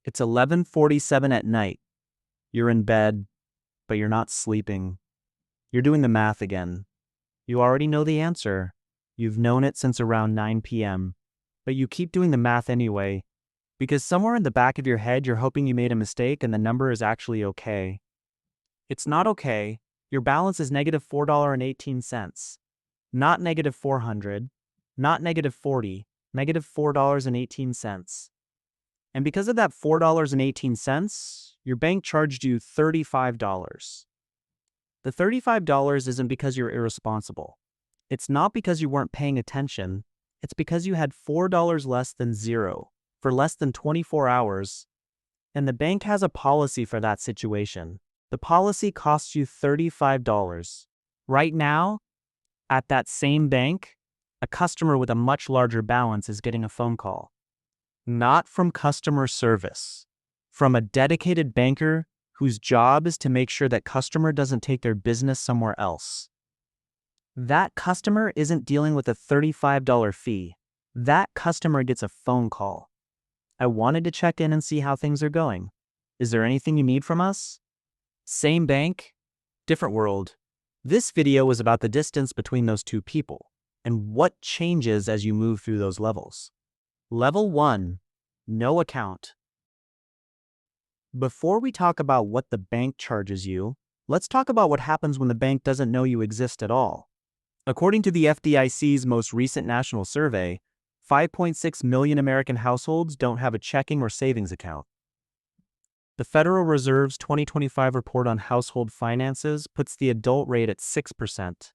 It's 11:47 at night. You're in bed, but you're not sleeping. You're doing the math again. You already know the answer. You've known it since around 9 p.m. But you keep doing the math anyway, because somewhere in the back of your head you're hoping you made a mistake and the number is actually okay. It's not okay. Your balance is negative $4.18. Not negative 400, not negative 40, negative $4.18. And because of that $4.18, your bank charged you $35. The $35 isn't because you're irresponsible. It's not because you weren't paying attention. It's because you had $4 less than zero for less than 24 hours. And the bank has a policy for that situation. The policy costs you $35. Right now, at that same bank, a customer with a much larger balance is getting a phone call. Not from customer service, from a dedicated banker whose job is to make sure that customer doesn't take their business somewhere else. That customer isn't dealing with a $35 fee. That customer gets a phone call. I wanted to check in and see how things are going. Is there anything you need from us? Same bank, different world. This video is about the distance between those two people and what changes as you move through those levels. Level 1, no account. Before we talk about what the bank charges you, let's talk about what happens when the bank doesn't know you exist at all. According to the FDIC's most recent national survey, 5.6 million American households don't have a checking or savings account. The Federal Reserve's 2025 report on household finances puts the adult rate at 6%.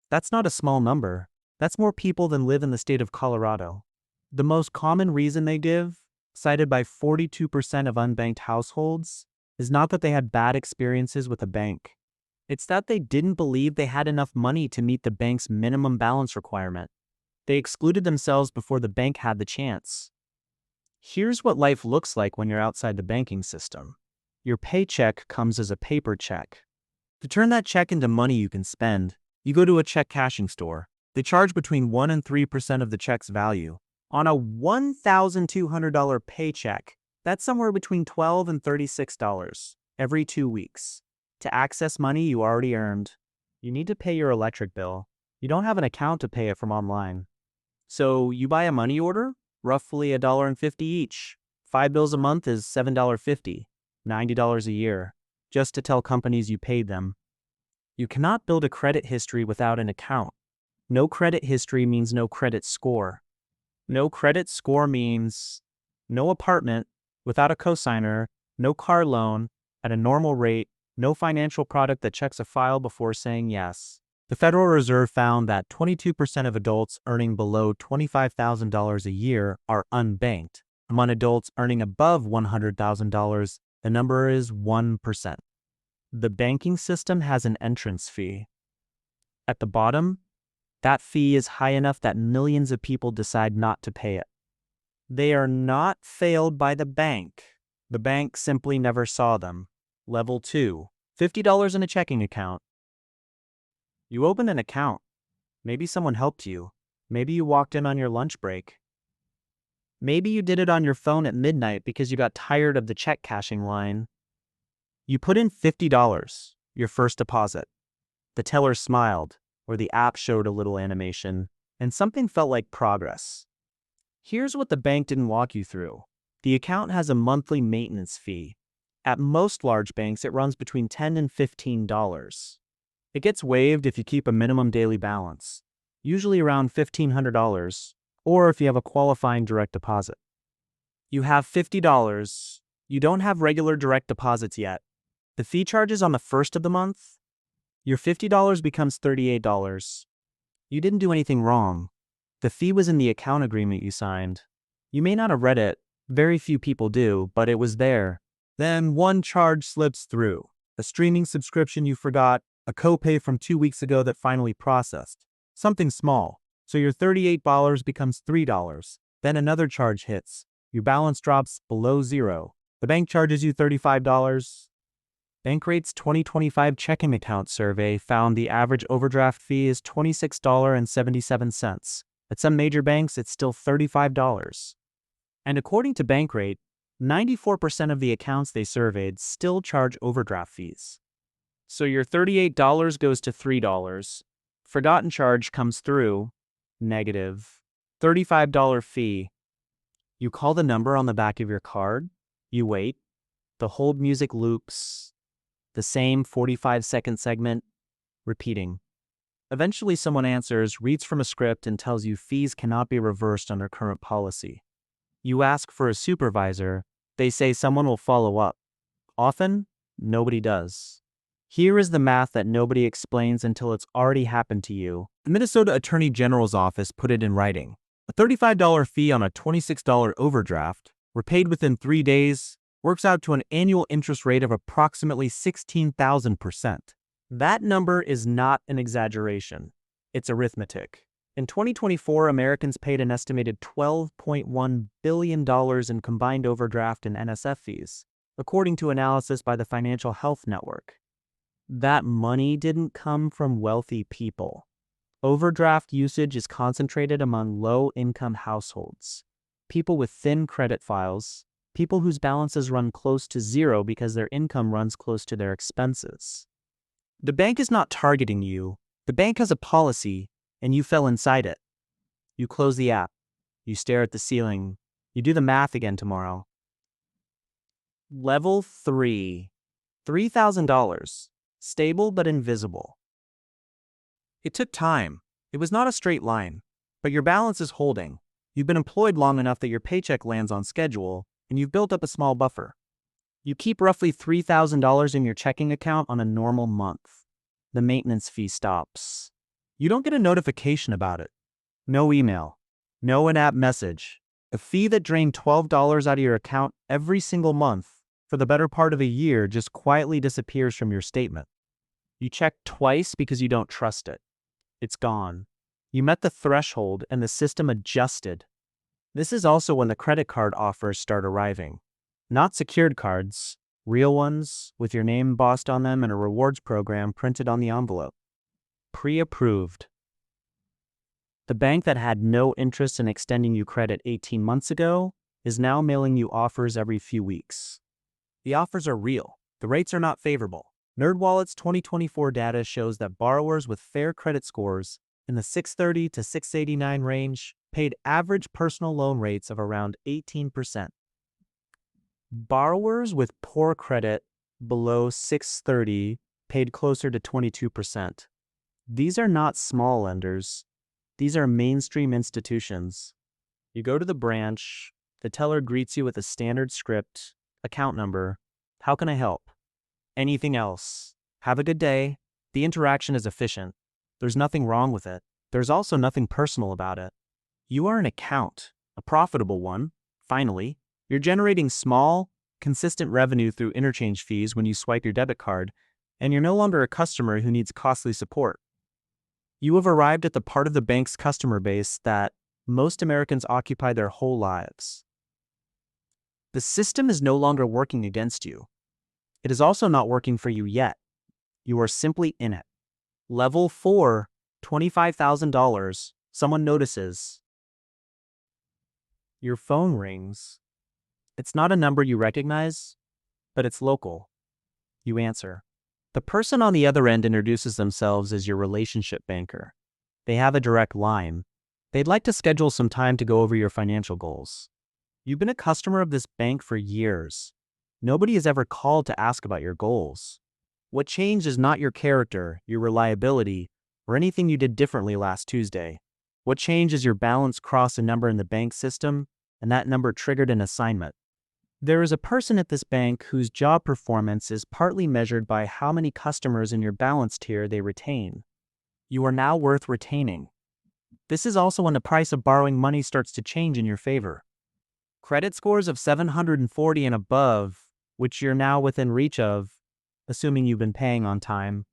That's not a small number. That's more people than live in the state of Colorado. The most common reason they give, cited by 42% of unbanked households, is not that they had bad experiences with a bank. It's that they didn't believe they had enough money to meet the bank's minimum balance requirement. They excluded themselves before the bank had the chance. Here's what life looks like when you're outside the banking system. Your paycheck comes as a paper check. To turn that check into money you can spend, you go to a check cashing store. They charge between 1% and 3% of the check's value. On a $1,200 paycheck, that's somewhere between $12 and $36 every 2 weeks. To access money you already earned, you need to pay your electric bill. You don't have an account to pay it from online. So you buy a money order, roughly $1.50 each. 5 bills a month is $7.50, $90 a year, just to tell companies you paid them. You cannot build a credit history without an account. No credit history means no credit score. No credit score means no apartment without a cosigner, no car loan at a normal rate, no financial product that checks a file before saying yes. The Federal Reserve found that 22% of adults earning below $25,000 a year are unbanked. Among adults earning above $100,000, the number is 1%. The banking system has an entrance fee. At the bottom, that fee is high enough that millions of people decide not to pay it. They are not failed by the bank. The bank simply never saw them. Level 2, $50 in a checking account. You open an account. Maybe someone helped you. Maybe you walked in on your lunch break. Maybe you did it on your phone at midnight because you got tired of the check cashing line. You put in $50, your first deposit. The teller smiled, or the app showed a little animation, and something felt like progress. Here's what the bank didn't walk you through. The account has a monthly maintenance fee. At most large banks, it runs between $10 and $15. It gets waived if you keep a minimum daily balance, usually around $1,500, or if you have a qualifying direct deposit. You have $50. You don't have regular direct deposits yet. The fee charges on the first of the month. Your $50 becomes $38. You didn't do anything wrong. The fee was in the account agreement you signed. You may not have read it. Very few people do, but it was there. Then one charge slips through. A streaming subscription you forgot, a copay from 2 weeks ago that finally processed. Something small. So your $38 becomes $3. Then another charge hits. Your balance drops below zero. The bank charges you $35. Bankrate's 2025 checking account survey found the average overdraft fee is $26.77. At some major banks, it's still $35. And according to Bankrate, 94% of the accounts they surveyed still charge overdraft fees. So your $38 goes to $3. Forgotten charge comes through, negative. $35 fee. You call the number on the back of your card, you wait, the hold music loops, the same 45-second segment, repeating. Eventually someone answers, reads from a script, and tells you fees cannot be reversed under current policy. You ask for a supervisor, they say someone will follow up. Often, nobody does. Here is the math that nobody explains until it's already happened to you. The Minnesota Attorney General's office put it in writing. A $35 fee on a $26 overdraft, repaid within 3 days, works out to an annual interest rate of approximately 16,000%. That number is not an exaggeration. It's arithmetic. In 2024, Americans paid an estimated $12.1 billion in combined overdraft and NSF fees, according to analysis by the Financial Health Network. That money didn't come from wealthy people. Overdraft usage is concentrated among low-income households, people with thin credit files, people whose balances run close to zero because their income runs close to their expenses. The bank is not targeting you. The bank has a policy, and you fell inside it. You close the app. You stare at the ceiling. You do the math again tomorrow. Level 3. $3,000. Stable but invisible. It took time. It was not a straight line. But your balance is holding. You've been employed long enough that your paycheck lands on schedule, and you've built up a small buffer. You keep roughly $3,000 in your checking account on a normal month. The maintenance fee stops. You don't get a notification about it. No email. No in-app message. A fee that drained $12 out of your account every single month for the better part of a year just quietly disappears from your statement. You check twice because you don't trust it. It's gone. You met the threshold and the system adjusted. This is also when the credit card offers start arriving. Not secured cards, real ones with your name embossed on them and a rewards program printed on the envelope. Pre-approved. The bank that had no interest in extending you credit 18 months ago is now mailing you offers every few weeks. The offers are real. The rates are not favorable. NerdWallet's 2024 data shows that borrowers with fair credit scores in the 630 to 689 range paid average personal loan rates of around 18%. Borrowers with poor credit below 630 paid closer to 22%. These are not small lenders. These are mainstream institutions. You go to the branch, the teller greets you with a standard script, account number, how can I help? Anything else? Have a good day. The interaction is efficient. There's nothing wrong with it. There's also nothing personal about it. You are an account, a profitable one, finally. You're generating small, consistent revenue through interchange fees when you swipe your debit card, and you're no longer a customer who needs costly support. You have arrived at the part of the bank's customer base that most Americans occupy their whole lives. The system is no longer working against you. It is also not working for you yet. You are simply in it. Level 4, $25,000. Someone notices. Your phone rings. It's not a number you recognize, but it's local. You answer. The person on the other end introduces themselves as your relationship banker. They have a direct line. They'd like to schedule some time to go over your financial goals. You've been a customer of this bank for years. Nobody has ever called to ask about your goals. What changed is not your character, your reliability, or anything you did differently last Tuesday. What changed is your balance crossed a number in the bank system, and that number triggered an assignment. There is a person at this bank whose job performance is partly measured by how many customers in your balance tier they retain. You are now worth retaining. This is also when the price of borrowing money starts to change in your favor. Credit scores of 740 and above, which you're now within reach of, assuming you've been paying on time,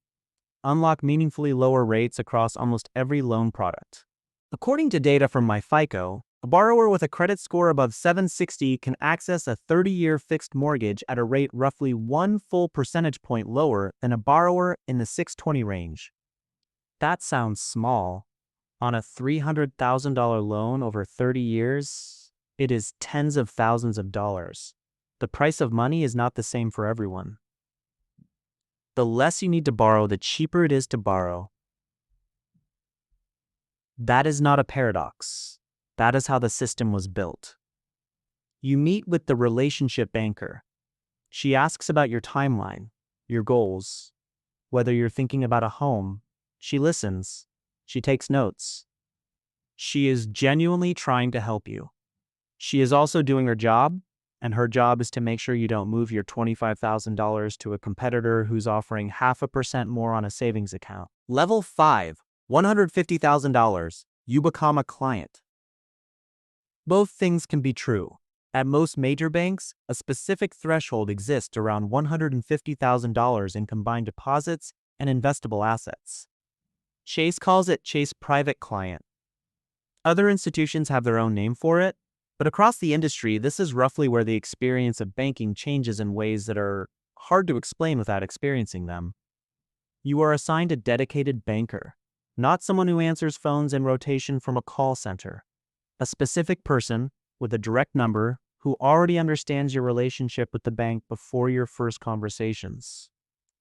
unlock meaningfully lower rates across almost every loan product. According to data from MyFICO, a borrower with a credit score above 760 can access a 30-year fixed mortgage at a rate roughly 1 full percentage point lower than a borrower in the 620 range. That sounds small. On a $300,000 loan over 30 years, it is tens of thousands of dollars. the price of money is not the same for everyone. The less you need to borrow, the cheaper it is to borrow. That is not a paradox. That is how the system was built. You meet with the relationship banker. She asks about your timeline, your goals, whether you're thinking about a home. She listens. She takes notes. She is genuinely trying to help you. She is also doing her job, and her job is to make sure you don't move your $25,000 to a competitor who's offering 0.5% more on a savings account. Level 5, $150,000. You become a client. Both things can be true. At most major banks, a specific threshold exists around $150,000 in combined deposits and investable assets. Chase calls it Chase Private Client. Other institutions have their own name for it, but across the industry, this is roughly where the experience of banking changes in ways that are hard to explain without experiencing them. You are assigned a dedicated banker, not someone who answers phones in rotation from a call center. A specific person with a direct number who already understands your relationship with the bank before your first conversations.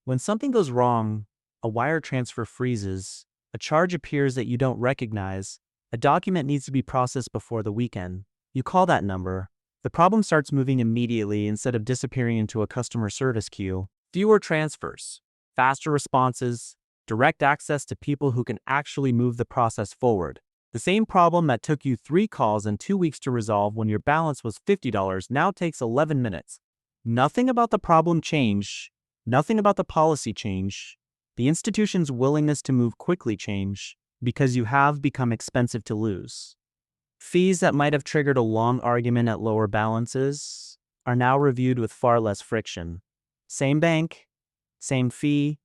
When something goes wrong, a wire transfer freezes, a charge appears that you don't recognize, a document needs to be processed before the weekend. You call that number. The problem starts moving immediately instead of disappearing into a customer service queue. Fewer transfers, faster responses, direct access to people who can actually move the process forward. The same problem that took you 3 calls and 2 weeks to resolve when your balance was $50 now takes 11 minutes. Nothing about the problem changed. Nothing about the policy changed. The institution's willingness to move quickly changed because you have become expensive to lose. Fees that might have triggered a long argument at lower balances are now reviewed with far less friction. Same bank, same fee,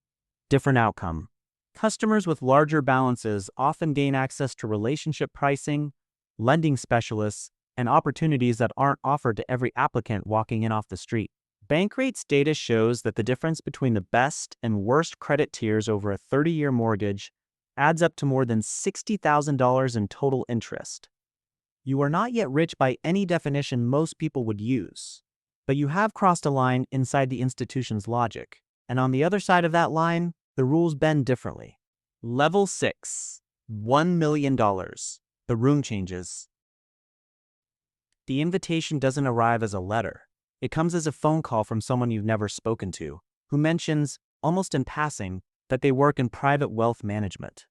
different outcome. Customers with larger balances often gain access to relationship pricing, lending specialists, and opportunities that aren't offered to every applicant walking in off the street. Bankrate's data shows that the difference between the best and worst credit tiers over a 30-year mortgage adds up to more than $60,000 in total interest. You are not yet rich by any definition most people would use, but you have crossed a line inside the institution's logic, and on the other side of that line, the rules bend differently. Level 6, $1 million. The room changes. The invitation doesn't arrive as a letter. It comes as a phone call from someone you've never spoken to, who mentions, almost in passing, that they work in private wealth management.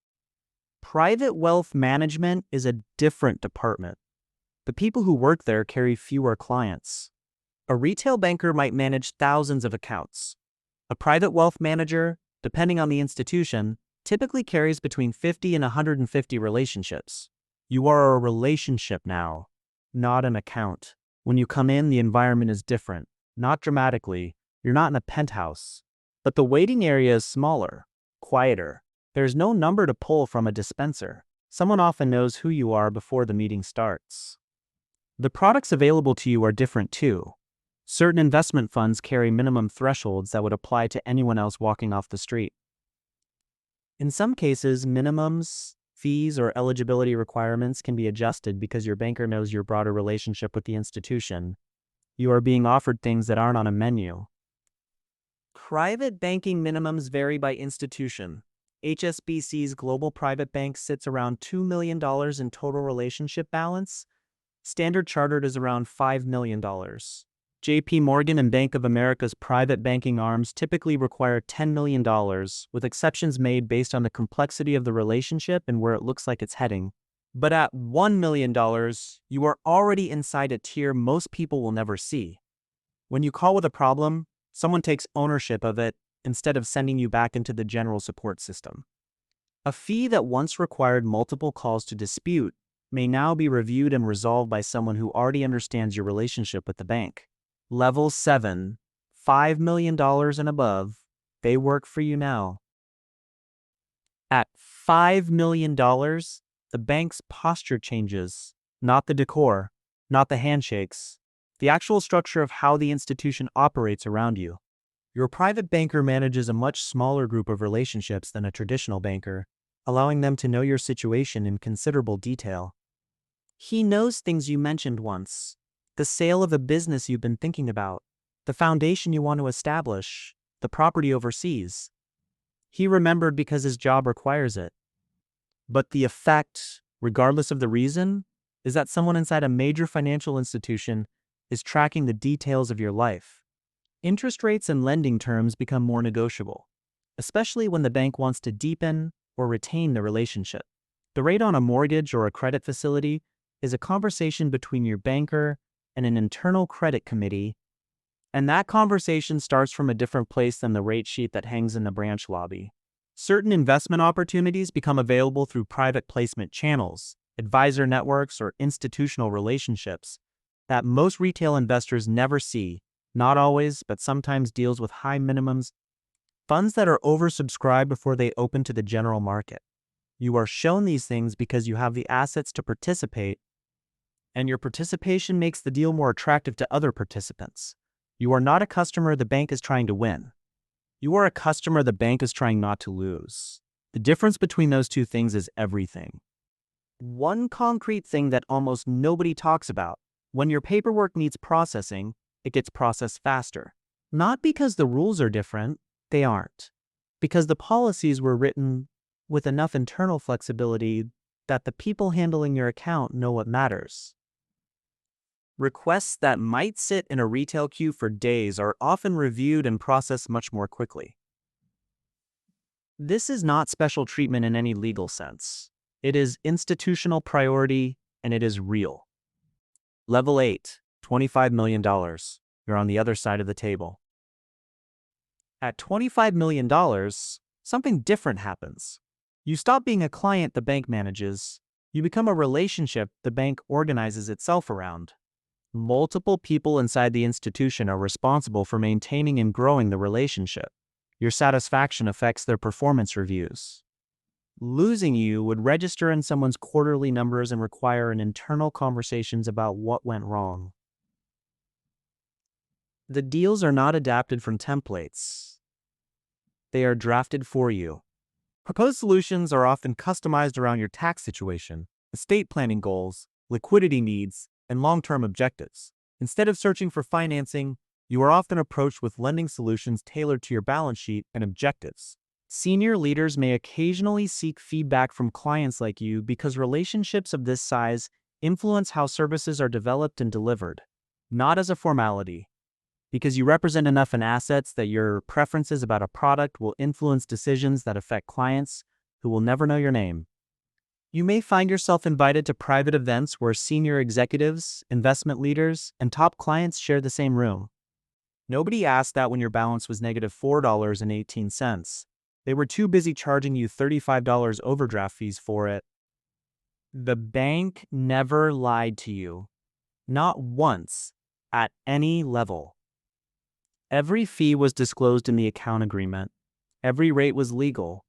Private wealth management is a different department. The people who work there carry fewer clients. A retail banker might manage thousands of accounts. A private wealth manager, depending on the institution, typically carries between 50 and 150 relationships. You are a relationship now, not an account. When you come in, the environment is different. Not dramatically. You're not in a penthouse. But the waiting area is smaller, quieter. There's no number to pull from a dispenser. Someone often knows who you are before the meeting starts. The products available to you are different too. Certain investment funds carry minimum thresholds that would apply to anyone else walking off the street. In some cases, minimums, fees, or eligibility requirements can be adjusted because your banker knows your broader relationship with the institution. You are being offered things that aren't on a menu. Private banking minimums vary by institution. HSBC's Global Private Bank sits around $2 million in total relationship balance. Standard Chartered is around $5 million. JP Morgan and Bank of America's private banking arms typically require $10 million, with exceptions made based on the complexity of the relationship and where it looks like it's heading. But at $1 million, you are already inside a tier most people will never see. When you call with a problem, someone takes ownership of it instead of sending you back into the general support system. A fee that once required multiple calls to dispute may now be reviewed and resolved by someone who already understands your relationship with the bank. Level 7, $5 million and above, they work for you now. At $5 million, the bank's posture changes, not the decor, not the handshakes, the actual structure of how the institution operates around you. Your private banker manages a much smaller group of relationships than a traditional banker, allowing them to know your situation in considerable detail. He knows things you mentioned once. The sale of a business you've been thinking about, the foundation you want to establish, the property overseas. He remembered because his job requires it. But the effect, regardless of the reason, is that someone inside a major financial institution is tracking the details of your life. Interest rates and lending terms become more negotiable, especially when the bank wants to deepen or retain the relationship. The rate on a mortgage or a credit facility is a conversation between your banker and an internal credit committee, and that conversation starts from a different place than the rate sheet that hangs in the branch lobby. Certain investment opportunities become available through private placement channels, advisor networks, or institutional relationships that most retail investors never see. Not always, but sometimes deals with high minimums, funds that are oversubscribed before they open to the general market. You are shown these things because you have the assets to participate, and your participation makes the deal more attractive to other participants. You are not a customer the bank is trying to win. You are a customer the bank is trying not to lose. The difference between those two things is everything. One concrete thing that almost nobody talks about: when your paperwork needs processing, it gets processed faster. Not because the rules are different, they aren't. Because the policies were written with enough internal flexibility that the people handling your account know what matters. Requests that might sit in a retail queue for days are often reviewed and processed much more quickly. This is not special treatment in any legal sense. It is institutional priority, and it is real. Level 8, $25 million. You're on the other side of the table. At $25 million, something different happens. You stop being a client the bank manages. You become a relationship the bank organizes itself around. Multiple people inside the institution are responsible for maintaining and growing the relationship. Your satisfaction affects their performance reviews. Losing you would register in someone's quarterly numbers and require an internal conversations about what went wrong. The deals are not adapted from templates. They are drafted for you. Proposed solutions are often customized around your tax situation, estate planning goals, liquidity needs, and long-term objectives. Instead of searching for financing, you are often approached with lending solutions tailored to your balance sheet and objectives. Senior leaders may occasionally seek feedback from clients like you because relationships of this size influence how services are developed and delivered, not as a formality. Because you represent enough in assets that your preferences about a product will influence decisions that affect clients who will never know your name. You may find yourself invited to private events where senior executives, investment leaders, and top clients share the same room. Nobody asked that when your balance was negative $4.18. They were too busy charging you $35 overdraft fees for it. The bank never lied to you. Not once, at any level. Every fee was disclosed in the account agreement. Every rate was legal.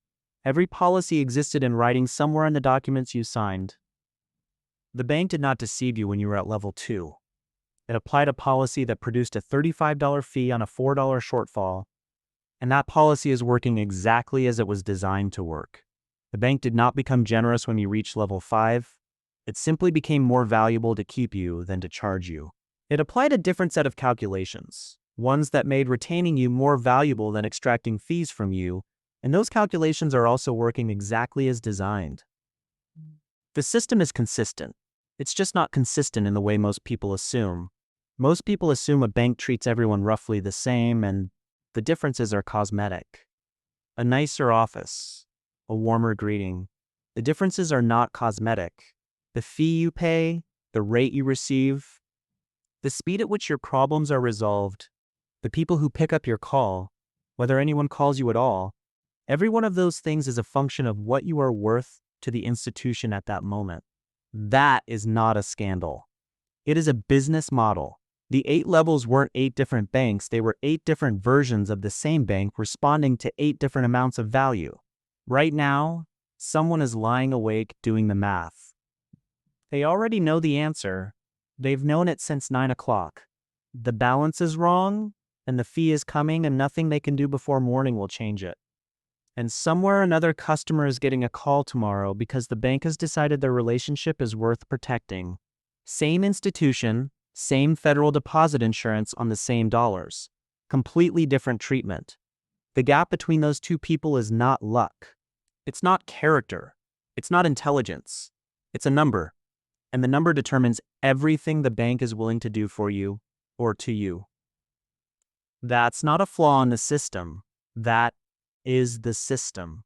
Every policy existed in writing somewhere in the documents you signed. The bank did not deceive you when you were at level 2. It applied a policy that produced a $35 fee on a $4 shortfall, and that policy is working exactly as it was designed to work. The bank did not become generous when you reached level 5. It simply became more valuable to keep you than to charge you. It applied a different set of calculations, ones that made retaining you more valuable than extracting fees from you, and those calculations are also working exactly as designed. The system is consistent. It's just not consistent in the way most people assume. Most people assume a bank treats everyone roughly the same, and the differences are cosmetic. A nicer office, a warmer greeting. The differences are not cosmetic. The fee you pay, the rate you receive, the speed at which your problems are resolved, the people who pick up your call, whether anyone calls you at all, every one of those things is a function of what you are worth to the institution at that moment. That is not a scandal. It is a business model. The 8 levels weren't 8 different banks, they were 8 different versions of the same bank responding to 8 different amounts of value. Right now, someone is lying awake doing the math. They already know the answer. They've known it since 9 o'clock. The balance is wrong, and the fee is coming, and nothing they can do before morning will change it. And somewhere another customer is getting a call tomorrow because the bank has decided their relationship is worth protecting. Same institution, Same federal deposit insurance on the same dollars. Completely different treatment. The gap between those two people is not luck. It's not character. It's not intelligence. It's a number. And the number determines everything the bank is willing to do for you or to you. That's not a flaw in the system. That is the system.